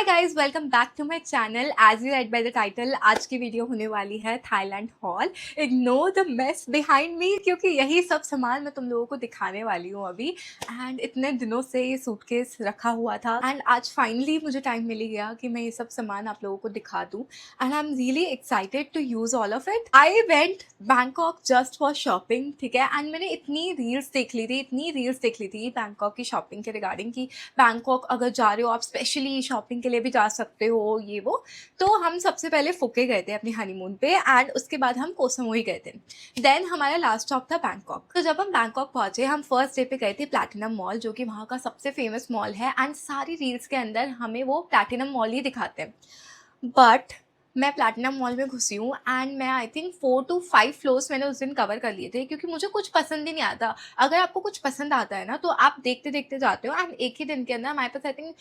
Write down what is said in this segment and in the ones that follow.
Hi guys, welcome back to my channel. As you read by the title, आज की video होने वाली है Thailand haul. Ignore the mess behind me, क्योंकि यही सब सामान मैं तुम लोगों को दिखाने वाली हूँ अभी। एंड इतने दिनों से ये सूटकेस रखा हुआ था एंड आज फाइनली मुझे टाइम मिल गया कि मैं ये सब सामान आप लोगों को दिखा दूँ। And I am really excited to use all of it. I went Bangkok just for shopping, ठीक है। एंड मैंने इतनी रील्स देख ली थी बैंकॉक की शॉपिंग के रिगार्डिंग की बैंकॉक अगर जा रहे हो आप स्पेशली शॉपिंग के लिए भी जा सकते हो ये वो। तो हम सबसे पहले फुके गए थे अपनी हनीमून पे एंड उसके बाद हम कोह सामुई गए थे। देन हमारा लास्ट स्टॉप था बैंकॉक। तो जब हम बैंकॉक पहुंचे, हम फर्स्ट डे पे गए थे प्लैटिनम मॉल, जो कि वहाँ का सबसे फेमस मॉल है एंड सारी रील्स के अंदर हमें वो प्लैटिनम मॉल ही दिखाते हैं। बट मैं प्लैटिनम मॉल में घुसी हूँ एंड मैं आई थिंक 4 to 5 फ्लोर्स मैंने उस दिन कवर कर लिए थे, क्योंकि मुझे कुछ पसंद ही नहीं आता। अगर आपको कुछ पसंद आता है ना तो आप देखते देखते जाते हो एंड एक ही दिन के अंदर हमारे पास आई थिंक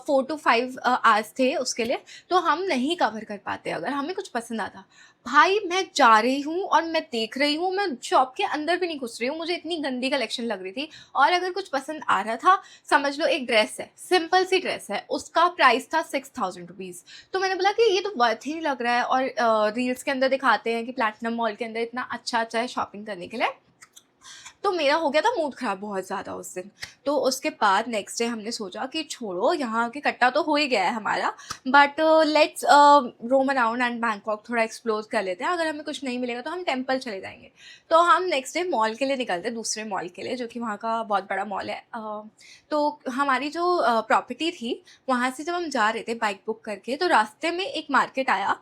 4 to 5 आवर्स थे उसके लिए, तो हम नहीं कवर कर पाते अगर हमें कुछ पसंद आता। भाई मैं जा रही हूँ और मैं देख रही हूँ, मैं शॉप के अंदर भी नहीं घुस रही हूँ, मुझे इतनी गंदी कलेक्शन लग रही थी। और अगर कुछ पसंद आ रहा था, समझ लो एक ड्रेस है, सिंपल सी ड्रेस है, उसका प्राइस था 6000 रुपीज़। तो मैंने बोला कि ये तो वर्थ ही नहीं लग रहा है। और रील्स के अंदर दिखाते हैं कि प्लैटिनम मॉल के अंदर इतना अच्छा है शॉपिंग करने के लिए। तो मेरा हो गया था मूड ख़राब बहुत ज़्यादा उस दिन। तो उसके बाद नेक्स्ट डे हमने सोचा कि छोड़ो, यहाँ के कट्टा तो हो ही गया है हमारा, but let's roam around and Bangkok थोड़ा एक्सप्लोर कर लेते हैं। अगर हमें कुछ नहीं मिलेगा तो हम टेम्पल चले जाएंगे। तो हम नेक्स्ट डे मॉल के लिए निकलते, दूसरे मॉल के लिए, जो कि वहाँ का बहुत बड़ा मॉल है। तो हमारी जो प्रॉपर्टी थी, वहाँ से जब हम जा रहे थे बाइक बुक करके, तो रास्ते में एक मार्केट आया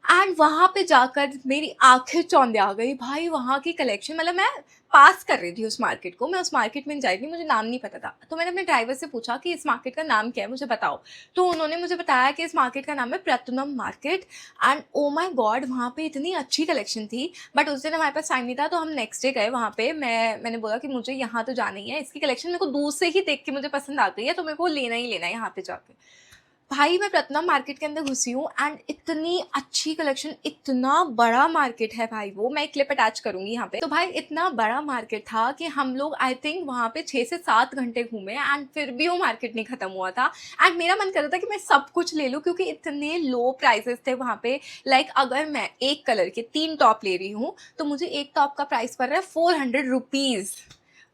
एंड वहाँ पे जाकर मेरी आंखें चौंधे आ गई। भाई वहाँ की कलेक्शन, मतलब मैं पास कर रही थी उस मार्केट को, मैं उस मार्केट में जाई थी, मुझे नाम नहीं पता था। तो मैंने अपने ड्राइवर से पूछा कि इस मार्केट का नाम क्या है, मुझे बताओ। तो उन्होंने मुझे बताया कि इस मार्केट का नाम है Pratunam market. And oh my God, वहाँ पे इतनी अच्छी कलेक्शन थी। बट उस दिन हमारे पास टाइम नहीं था, तो हम नेक्स्ट डे गए वहाँ पे। मैंने बोला कि मुझे यहाँ तो जाना ही है, इसकी कलेक्शन मेरे को दूर से ही देख के मुझे पसंद आ गई है, तो मेरे को लेना ही लेना है यहाँ पे जाके। भाई मैं रत्नम मार्केट के अंदर घुसी हूँ एंड इतनी अच्छी कलेक्शन, इतना बड़ा मार्केट है भाई। वो मैं एक क्लिप अटैच करूंगी यहाँ पे। तो भाई इतना बड़ा मार्केट था कि हम लोग आई थिंक वहाँ पे 6 से 7 घंटे घूमे एंड फिर भी वो मार्केट नहीं खत्म हुआ था। एंड मेरा मन कर रहा था कि मैं सब कुछ ले लूँ, क्योंकि इतने लो प्राइसेस थे वहाँ पे। लाइक अगर मैं एक कलर के 3 टॉप ले रही हूँ तो मुझे एक टॉप का प्राइस पड़ रहा है 400 रुपीज़।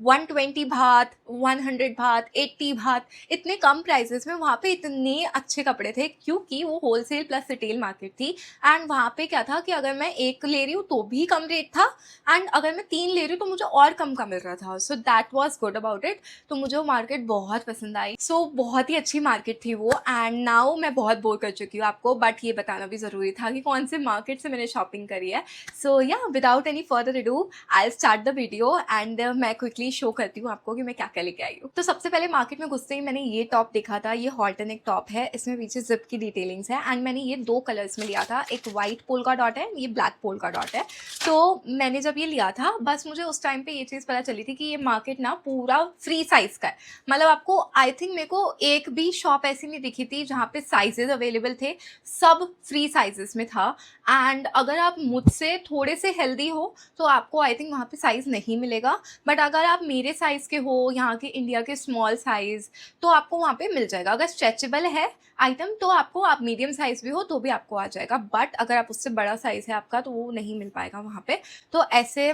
120 भात, 100 भात, 80 भात, इतने कम प्राइसेस में वहाँ पे इतने अच्छे कपड़े थे, क्योंकि वो होलसेल प्लस रिटेल मार्केट थी। एंड वहाँ पे क्या था कि अगर मैं एक ले रही हूँ तो भी कम रेट था, एंड अगर मैं 3 ले रही हूँ तो मुझे और कम का मिल रहा था। So that was good about it. तो मुझे वो मार्केट बहुत पसंद आई। सो बहुत ही अच्छी मार्केट थी वो। एंड नाउ मैं बहुत बोर कर चुकी हूँ आपको, बट ये बताना भी ज़रूरी था कि कौन से मार्केट से मैंने शॉपिंग करी है। सो या without any further ado I start the video and मैं क्विकली शो करती हूँ आपको कि मैं क्या क्या लेके आई हूँ। तो सबसे पहले मार्केट में घुसते ही मैंने ये टॉप देखा था। ये हॉल्टनिक टॉप है, इसमें पीछे जिप की डिटेलिंग्स है एंड मैंने ये 2 कलर्स में लिया था। एक वाइट पोल का डॉट है, ये ब्लैक पोल का डॉट है। तो मैंने जब ये लिया था, बस मुझे उस टाइम पे ये चीज़ पता चली थी कि ये मार्केट ना पूरा फ्री साइज का है। मतलब आपको आई थिंक मेरे को एक भी शॉप ऐसी नहीं दिखी थी जहाँ पे साइजेस अवेलेबल थे, सब फ्री साइजेस में था। एंड अगर आप मुझसे थोड़े से हेल्दी हो तो आपको आई थिंक वहाँ पे साइज़ नहीं मिलेगा, बट अगर आप मेरे साइज़ के हो, यहाँ के इंडिया के स्मॉल साइज़, तो आपको वहाँ पे मिल जाएगा। अगर स्ट्रेचेबल है आइटम तो आपको, आप मीडियम साइज़ भी हो तो भी आपको आ जाएगा, बट अगर आप उससे बड़ा साइज़ है आपका तो वो नहीं मिल पाएगा वहाँ पे। तो ऐसे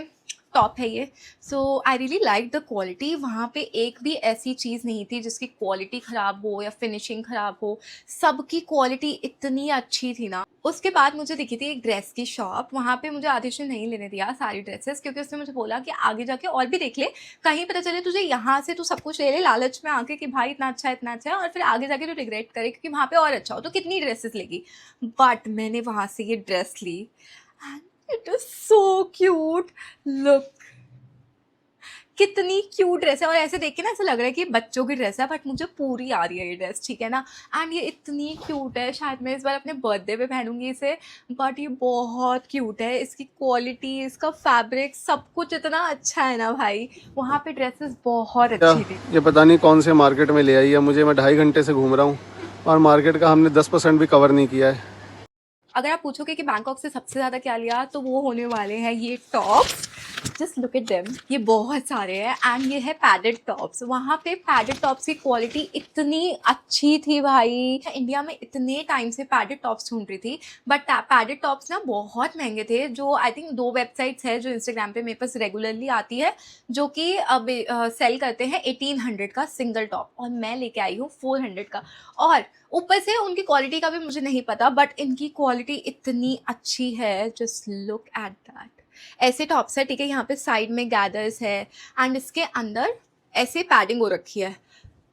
टॉप है ये। So I really like the quality. वहाँ पे एक भी ऐसी चीज़ नहीं थी जिसकी क्वालिटी ख़राब हो या फिनिशिंग ख़राब हो, सबकी क्वालिटी इतनी अच्छी थी ना। उसके बाद मुझे दिखी थी एक ड्रेस की शॉप। वहाँ पे मुझे आदिश ने नहीं लेने दिया सारी ड्रेसेस, क्योंकि उसने मुझे बोला कि आगे जाके और भी देख ले, कहीं पता चले तुझे यहाँ से तू सब कुछ ले ले लालच में आके कि भाई इतना अच्छा है, और फिर आगे जाके तू रिग्रेट करे क्योंकि वहाँ पे और अच्छा हो तो कितनी ड्रेसेस लेगी। बट मैंने वहाँ से ये ड्रेस ली and it is so cute. Look, कितनी क्यूट ड्रेस है, और ऐसे देख के ना ऐसा लग रहा है कि ये बच्चों की ड्रेस है, बट मुझे पूरी आ रही है ये ड्रेस, ठीक है ना। एंड ये इतनी क्यूट है, शायद मैं इस बार अपने बर्थडे पे पहनूंगी इसे, बट ये बहुत क्यूट है। इसकी क्वालिटी, इसका फैब्रिक, सब कुछ इतना अच्छा है ना भाई। वहाँ पे ड्रेसेस बहुत अच्छी थी। ये पता नहीं कौन से मार्केट में ले आई है मुझे। मैं 2.5 घंटे से घूम रहा हूँ और मार्केट का हमने 10% भी कवर नहीं किया है। अगर आप पूछोगे कि बैंकॉक से सबसे ज़्यादा क्या लिया, तो वो होने वाले हैं ये tops. Just look at them, ये बहुत सारे हैं एंड ये है पैडेड टॉप्स। वहाँ पे पैडेड टॉप्स की क्वालिटी इतनी अच्छी थी भाई, इंडिया में इतने टाइम से पैडेड टॉप्स ढूंढ रही थी, बट पैडेड टॉप्स ना बहुत महंगे थे। जो आई थिंक 2 वेबसाइट्स है जो इंस्टाग्राम पे मेरे पास रेगुलरली आती है, जो कि अब सेल करते हैं 1800 का सिंगल टॉप, और मैं लेके आई हूँ 400 का। और ऊपर से उनकी क्वालिटी का भी मुझे नहीं पता, बट इनकी क्वालिटी इतनी अच्छी है, जस्ट लुक एट दैट। ऐसे टॉप्स है, ठीक है, यहाँ पे साइड में गैदर्स है एंड इसके अंदर ऐसे पैडिंग हो रखी है।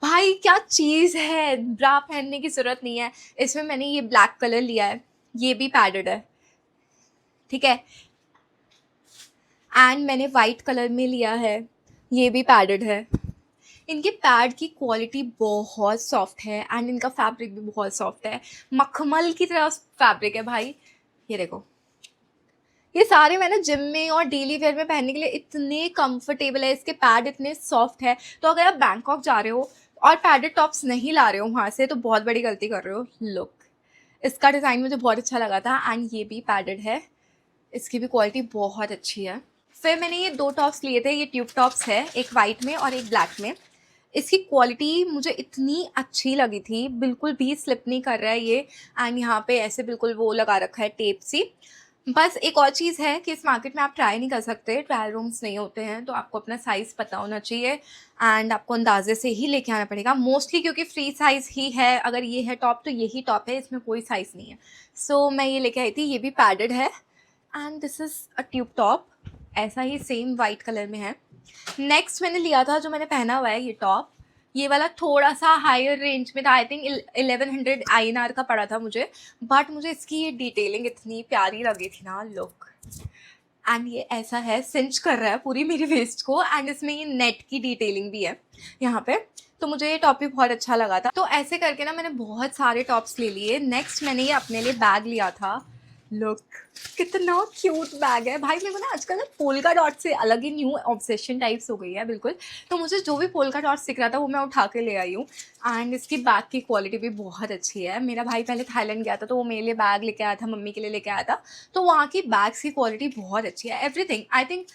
भाई क्या चीज़ है, ब्रा पहनने की ज़रूरत नहीं है। इसमें मैंने ये ब्लैक कलर लिया है, ये भी पैडेड है, ठीक है, एंड मैंने वाइट कलर में लिया है, ये भी पैडेड है। इनके पैड की क्वालिटी बहुत सॉफ्ट है एंड इनका फैब्रिक भी बहुत सॉफ्ट है, मखमल की तरह फैब्रिक है भाई। ये देखो, ये सारे मैंने जिम में और डेली वेयर में पहनने के लिए इतने कंफर्टेबल है, इसके पैड इतने सॉफ्ट है। तो अगर आप बैंकॉक जा रहे हो और पैडेड टॉप्स नहीं ला रहे हो वहाँ से, तो बहुत बड़ी गलती कर रहे हो। लुक, इसका डिज़ाइन मुझे बहुत अच्छा लगा था एंड ये भी पैडेड है, इसकी भी क्वालिटी बहुत अच्छी है। फिर मैंने ये 2 टॉप्स लिए थे, ये ट्यूब टॉप्स है, एक वाइट में और एक ब्लैक में। इसकी क्वालिटी मुझे इतनी अच्छी लगी थी, बिल्कुल भी स्लिप नहीं कर रहा है ये, एंड यहाँ पे ऐसे बिल्कुल वो लगा रखा है टेप सी। बस एक और चीज़ है कि इस मार्केट में आप ट्राई नहीं कर सकते, ट्रायल रूम्स नहीं होते हैं, तो आपको अपना साइज़ पता होना चाहिए एंड आपको अंदाजे से ही लेके आना पड़ेगा मोस्टली, क्योंकि फ्री साइज़ ही है। अगर ये है टॉप तो यही टॉप है, इसमें कोई साइज़ नहीं है। सो मैं ये लेके आई थी, ये भी पैडेड है and this is a tube top, ऐसा ही सेम वाइट कलर में है। नेक्स्ट मैंने लिया था, जो मैंने पहना हुआ है ये टॉप, ये वाला थोड़ा सा हायर रेंज में था, आई थिंक 1100 INR का पड़ा था मुझे, बट मुझे इसकी ये डिटेलिंग इतनी प्यारी लगी थी ना। लुक, एंड ये ऐसा है, सिंच कर रहा है पूरी मेरी वेस्ट को, एंड इसमें ये नेट की डिटेलिंग भी है यहाँ पे, तो मुझे ये टॉप भी बहुत अच्छा लगा था। तो ऐसे करके ना मैंने बहुत सारे टॉप्स ले लिए। नेक्स्ट मैंने ये अपने लिए बैग लिया था। लुक, कितना क्यूट बैग है भाई। मेरे को ना आजकल ना पोल्का डॉट से अलग ही न्यू ऑब्सेशन टाइप्स हो गई है बिल्कुल, तो मुझे जो भी पोल्का डॉट्स दिख रहा था वो मैं उठा के ले आई हूँ। एंड इसकी बैग की क्वालिटी भी बहुत अच्छी है। मेरा भाई पहले थाईलैंड गया था तो वो मेरे लिए बैग लेके आया था, मम्मी के लिए लेके आया था, तो वहाँ की बैग्स की क्वालिटी बहुत अच्छी है। एवरीथिंग आई थिंक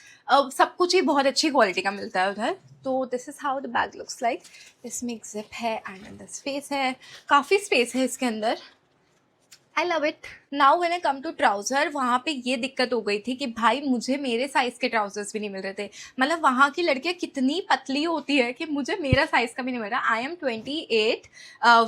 सब कुछ ही बहुत अच्छी क्वालिटी का मिलता है उधर। तो this is how the bag looks like. इसमें एक जिप है एंड अंदर स्पेस है, काफ़ी स्पेस है इसके अंदर। I love it. Now when I come to trouser, वहाँ पे ये दिक्कत हो गई थी कि भाई मुझे मेरे साइज़ के ट्राउज़र्स भी नहीं मिल रहे थे। मतलब वहाँ की लड़कियाँ कितनी पतली होती है कि मुझे मेरा साइज़ का भी नहीं मिल रहा। आई एम 28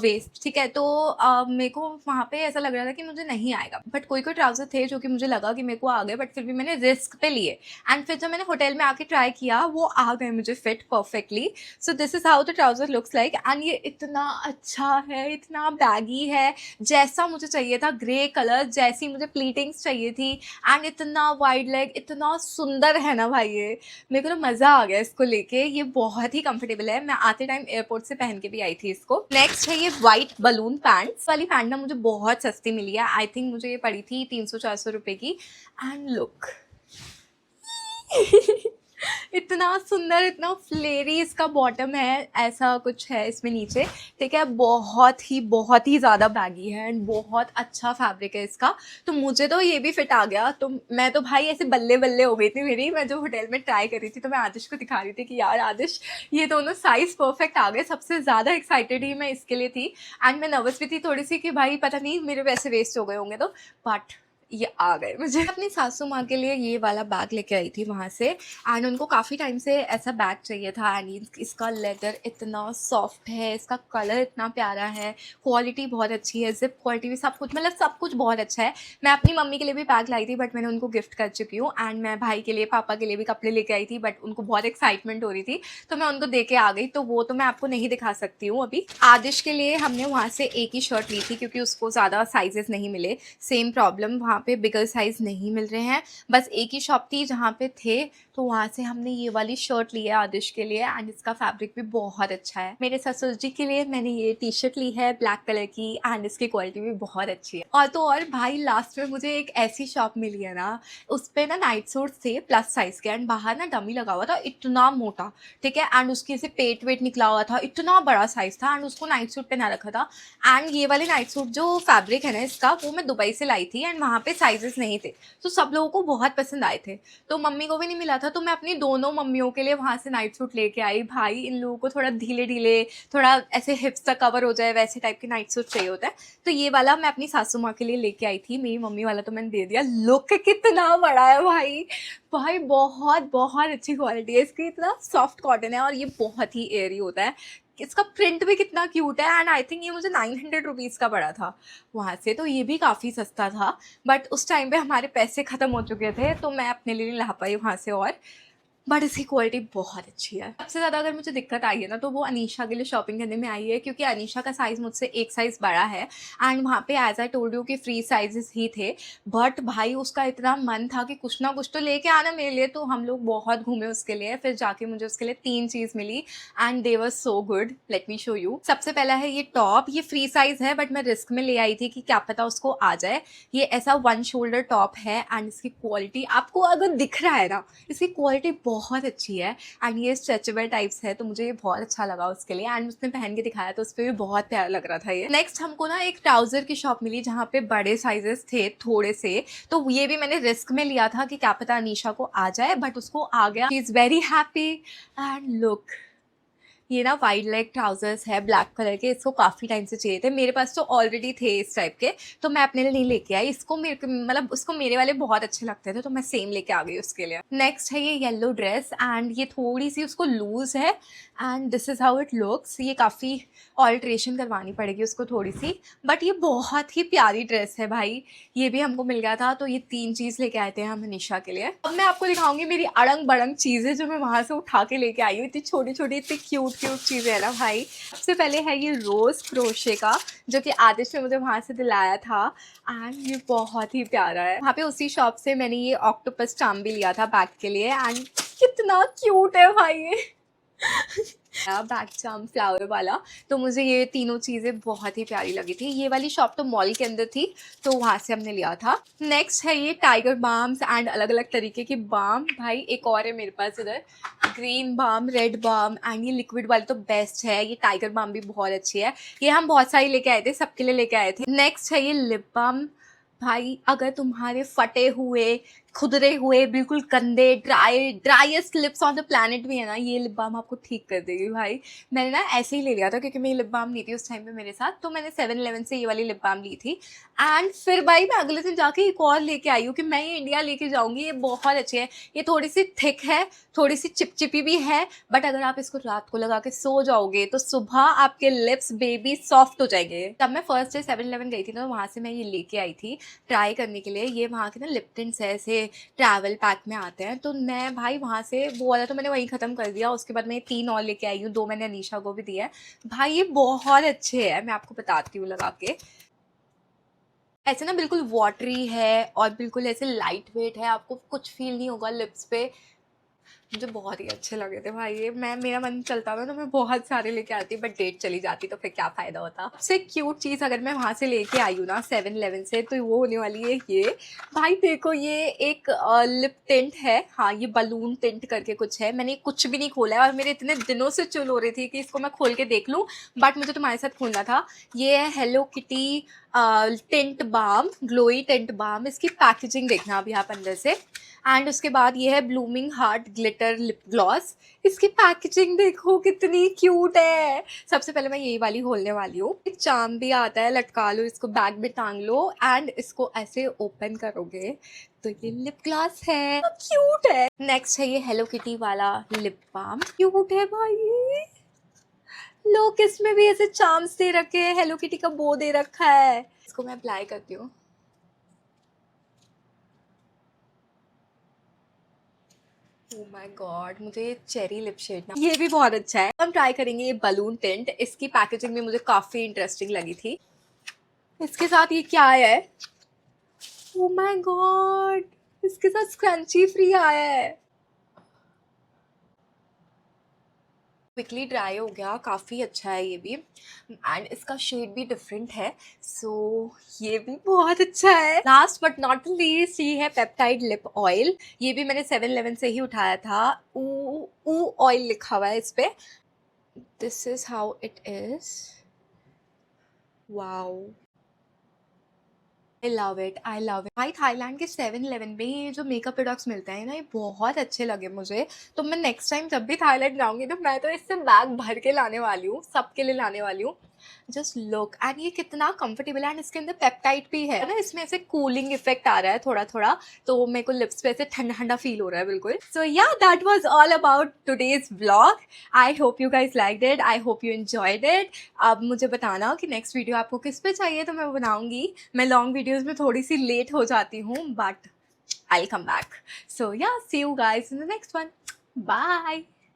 वेस्ट, ठीक है, तो मेरे को वहाँ पे ऐसा लग रहा था कि मुझे नहीं आएगा, बट कोई कोई ट्राउज़र थे जो कि मुझे लगा कि मेरे को आ गए, बट फिर भी मैंने रिस्क पे लिए एंड फिर जब मैंने होटल में आके ट्राई किया वो आ गए मुझे fit perfectly. So this is how the trouser looks like. And ये इतना अच्छा है, इतना बैगी है, जैसा मुझे चाहिए था, ग्रे कलर जैसी मुझे प्लीटिंग्स चाहिए थी, एंड इतना वाइड लेग, इतना सुंदर है ना भाई। ये मेरे को तो मज़ा आ गया इसको लेके। ये बहुत ही कंफर्टेबल है, मैं आते टाइम एयरपोर्ट से पहन के भी आई थी इसको। नेक्स्ट है ये वाइट बलून पैंट्स वाली पैंट ना मुझे बहुत सस्ती मिली है। आई थिंक मुझे ये पड़ी थी 300-400 रुपये की। एंड लुक इतना सुंदर, इतना फ्लेरी इसका बॉटम है, ऐसा कुछ है इसमें नीचे, ठीक है, बहुत ही ज़्यादा बैगी है एंड बहुत अच्छा फैब्रिक है इसका। तो मुझे तो ये भी फिट आ गया, तो मैं तो भाई ऐसे बल्ले बल्ले हो गई थी मेरी। मैं जो होटल में ट्राई कर रही थी तो मैं आदिश को दिखा रही थी कि यार आदिश ये दोनों साइज़ परफेक्ट आ गए। सबसे ज़्यादा एक्साइटेड ही मैं इसके लिए थी एंड मैं नर्वस भी थी थोड़ी सी कि भाई पता नहीं मेरे वैसे वेस्ट हो गए होंगे, तो बट ये आ गए मुझे। अपनी सासू माँ के लिए ये वाला बैग लेके आई थी वहाँ से, एंड उनको काफ़ी टाइम से ऐसा बैग चाहिए था। एंड इसका लेदर इतना सॉफ्ट है, इसका कलर इतना प्यारा है, क्वालिटी बहुत अच्छी है, जिप क्वालिटी भी, सब कुछ, मतलब सब कुछ बहुत अच्छा है। मैं अपनी मम्मी के लिए भी बैग लाई थी बट मैंने उनको गिफ्ट कर चुकी हूँ, एंड मैं भाई के लिए, पापा के लिए भी कपड़े लेके आई थी, बट उनको बहुत एक्साइटमेंट हो रही थी तो मैं उनको दे के आ गई, तो वो तो मैं आपको नहीं दिखा सकती हूँ अभी। आदिश के लिए हमने वहाँ से एक ही शर्ट ली थी क्योंकि उसको ज़्यादा साइजेस नहीं मिले। सेम प्रॉब्लम, वहाँ पे बिगर साइज़ नहीं मिल रहे हैं, बस एक ही शॉप थी जहाँ पे थे, तो वहाँ से हमने ये वाली शर्ट ली है आदिश के लिए एंड इसका फैब्रिक भी बहुत अच्छा है। मेरे ससुर जी के लिए मैंने ये टी शर्ट ली है ब्लैक कलर की एंड इसकी क्वालिटी भी बहुत अच्छी है। और तो और भाई लास्ट में मुझे एक ऐसी शॉप मिली है ना, उस पर ना नाइट सूट थे प्लस साइज़ के एंड बाहर ना डमी लगा हुआ था इतना मोटा, ठीक है, एंड उसके से पेट वेट निकला हुआ था, इतना बड़ा साइज़ था एंड उसको नाइट सूट पहना रखा था। एंड ये वाले नाइट सूट जो फैब्रिक है ना इसका, वो मैं दुबई से लाई थी एंड वहाँ पे पे साइजेस नहीं थे, तो सब लोगों को बहुत पसंद आए थे। तो मम्मी को भी नहीं मिला था, तो मैं अपनी दोनों मम्मियों के लिए वहाँ से नाइट सूट लेके आई। भाई इन लोगों को थोड़ा ढीले ढीले, थोड़ा ऐसे हिप्स तक कवर हो जाए वैसे टाइप के नाइट सूट चाहिए होता है। तो ये वाला मैं अपनी सासू माँ के लिए लेके आई थी। मेरी मम्मी वाला तो मैंने दे दिया। लुक कितना बड़ा है भाई, भाई बहुत बहुत अच्छी क्वालिटी है इसकी, इतना सॉफ्ट कॉटन है और ये बहुत ही एयरी होता है। इसका प्रिंट भी कितना क्यूट है। एंड आई थिंक ये मुझे 900 रुपीज़ का पड़ा था वहाँ से, तो ये भी काफ़ी सस्ता था। बट उस टाइम पे हमारे पैसे ख़त्म हो चुके थे, तो मैं अपने लिए नहीं ला पाई वहाँ से। और बट इसकी क्वालिटी बहुत अच्छी है। सबसे ज़्यादा अगर मुझे दिक्कत आई है ना, तो वो अनीशा के लिए शॉपिंग करने में आई है, क्योंकि अनीशा का साइज़ मुझसे एक साइज़ बड़ा है। एंड वहाँ पे एज आई टोल्ड यू कि फ्री साइजेस ही थे। बट भाई उसका इतना मन था कि कुछ ना कुछ तो लेके आना मेरे लिए, तो हम लोग बहुत घूमे उसके लिए। फिर जाके मुझे उसके लिए 3 चीज़ मिली and they were so good. Let me show you. सबसे पहला है ये टॉप। ये फ्री साइज़ है बट मैं रिस्क में ले आई थी कि क्या पता उसको आ जाए। ये ऐसा 1 शोल्डर टॉप है एंड इसकी क्वालिटी आपको अगर दिख रहा है ना, इसकी क्वालिटी बहुत अच्छी है। एंड ये स्ट्रेचेबल टाइप्स है, तो मुझे ये बहुत अच्छा लगा उसके लिए। एंड उसने पहन के दिखाया तो उस पर भी बहुत प्यारा लग रहा था ये। नेक्स्ट हमको ना एक ट्राउजर की शॉप मिली जहाँ पे बड़े साइजेस थे थोड़े से, तो ये भी मैंने रिस्क में लिया था कि क्या पता अनीशा को आ जाए, बट उसको आ गया। She is very happy. And look, ये ना वाइड लेग ट्राउजर्स है ब्लैक कलर के। इसको काफ़ी टाइम से चाहिए थे, मेरे पास तो ऑलरेडी थे इस टाइप के, तो मैं अपने लिए नहीं लेके आई। इसको मेरे मतलब उसको मेरे वाले बहुत अच्छे लगते थे, तो मैं सेम लेके आ गई उसके लिए। नेक्स्ट है ये येलो ड्रेस एंड ये थोड़ी सी उसको लूज है and this is how it looks. ये काफ़ी ऑल्ट्रेशन करवानी पड़ेगी उसको थोड़ी सी, बट ये बहुत ही प्यारी ड्रेस है भाई। ये भी हमको मिल गया था, तो ये 3 चीज़ लेके आए थे हम अनीशा के लिए। अब मैं आपको दिखाऊंगी मेरी अड़ंग बड़ंग चीज़ें जो मैं वहाँ से उठा के लेके आई हूँ। इतनी छोटी छोटी इतनी क्यूट क्यूट चीज़ें है ना भाई। सबसे पहले है ये रोज़ क्रोशे का, जो कि आदिश ने मुझे वहाँ से दिलाया था एंड ये बहुत ही प्यारा है। वहाँ पे उसी शॉप से मैंने ये ऑक्टोपस चार्म भी लिया था बैग के लिए एंड कितना क्यूट है भाई ये। बैक चार्म फ्लावर वाला, तो मुझे ये तीनों चीज़ें बहुत ही प्यारी लगी थी। ये वाली शॉप तो मॉल के अंदर थी, तो वहाँ से हमने लिया था। नेक्स्ट है ये टाइगर बाम्स एंड अलग अलग तरीके के बाम। भाई एक और है मेरे पास इधर, green balm, red balm and ये लिक्विड वाली तो बेस्ट है। ये टाइगर बाम भी बहुत अच्छी है। ये हम बहुत सारी लेके आए थे, सबके लिए लेके आए थे। नेक्स्ट है ये लिप बाम। भाई अगर तुम्हारे फटे हुए, खुदरे हुए, बिल्कुल गंदे driest lips on the planet भी है ना, ये लिप बाम आपको ठीक कर देगी भाई। मैंने ना ऐसे ही ले लिया था क्योंकि मेरी लिप बाम नहीं थी उस टाइम पे मेरे साथ, तो मैंने 7-Eleven से ये वाली लिप बाम ली थी। एंड फिर भाई मैं अगले दिन जाके एक और लेके आई हूँ कि मैं ये इंडिया लेके जाऊँगी। ये बहुत अच्छी है। ये थोड़ी सी थिक है, थोड़ी सी चिपचिपी भी है, बट अगर आप इसको रात को लगा के सो जाओगे तो सुबह आपके लिप्स बेबी सॉफ्ट हो जाएंगे। तब मैं फर्स्ट डे 7-Eleven गई थी ना, तो वहाँ से मैं ये लेके आई थी ट्राई करने के लिए। ये वहाँ के ना लिप टिंट्स है, ऐसे ट्रैवल पैक में आते हैं, तो मैं भाई वहाँ से वो वाला तो मैंने वहीं ख़त्म कर दिया। उसके बाद मैं 3 और लेके आई हूँ, 2 मैंने अनीशा को भी दिया है। भाई ये बहुत अच्छे हैं, मैं आपको बताती हूँ लगा के। ऐसे ना बिल्कुल वाटरी है और बिल्कुल ऐसे लाइट वेट है, आपको कुछ फील नहीं होगा लिप्स पे। मुझे बहुत ही अच्छे लगे थे भाई ये। मेरा मन चलता था तो मैं बहुत सारे लेके आती, बट डेट चली जाती तो फिर क्या फ़ायदा होता। सबसे क्यूट चीज़ अगर मैं वहाँ से लेके आई हूँ ना 7-Eleven से, तो वो होने वाली है ये। भाई देखो ये एक लिप टिंट है। हाँ ये बलून टिंट करके कुछ है। मैंने कुछ भी नहीं खोला है और मेरे इतने दिनों से चुल हो रही थी कि इसको मैं खोल के देख लूँ, बट मुझे तुम्हारे साथ खोलना था। ये है hello kitty tint balm, glowy tint balm. इसकी पैकेजिंग देखना अभी आप अंदर से। एंड उसके बाद ये है blooming heart glitter lip gloss. इसकी पैकेजिंग देखो कितनी क्यूट है। सबसे पहले मैं यही वाली खोलने वाली हूँ। एक चार्म भी आता है, लटका लो इसको, बैग में टांग लो एंड इसको ऐसे ओपन करोगे तो ये लिप ग्लॉस है। क्यूट है। नेक्स्ट है ये हेलो किटी वाला लिप बाम। क्यूट है भाई। लोग इसमें भी ऐसे चार्म्स दे रखे हैं, हेलो किटी का बो दे रखा है। इसको मैं अप्लाई करती हूँ। ओह माय गॉड, मुझे ये चेरी लिप शेड ना ये भी बहुत अच्छा है। हम ट्राई करेंगे ये बलून टिंट। इसकी पैकेजिंग भी मुझे काफ़ी इंटरेस्टिंग लगी थी। इसके साथ ये क्या है? ओह माय गॉड, इसके साथ स्क्रंची फ्री आया है। क्विकली ड्राई हो गया, काफ़ी अच्छा है ये भी एंड इसका शेड भी डिफरेंट है, सो ये भी बहुत अच्छा है। लास्ट बट नॉट लीस्ट ये है पेप्टाइड लिप ऑयल। ये भी मैंने 7-Eleven से ही उठाया था। ऊ ऑयल लिखा हुआ है इस पे। This is how it is. Wow, I love it, I love it भाई। थाईलैंड के 7-Eleven में ये जो मेकअप प्रोडक्ट्स मिलते हैं ना, ये बहुत अच्छे लगे मुझे। तो मैं नेक्स्ट टाइम जब भी थाईलैंड जाऊंगी तो मैं तो इससे बैग भर के लाने वाली हूँ, सबके लिए लाने वाली हूँ। जस्ट लुक एंड ये कितना कंफर्टेबल है, एंड इसके अंदर पेप्टाइड भी है ना, इसमें ऐसे कूलिंग इफेक्ट आ रहा है थोड़ा थोड़ा, तो मेरे को लिप्स पे ऐसे ठंडा ठंडा फील हो रहा है बिल्कुल। सो या that was all about today's vlog. I hope you guys liked it, I hope you enjoyed it. अब मुझे बताना कि नेक्स्ट वीडियो आपको किस पे चाहिए, तो मैं बनाऊंगी। मैं लॉन्ग वीडियोज में थोड़ी सी लेट हो जाती हूँ, but I will come back. So yeah see you guys in the next one. Bye.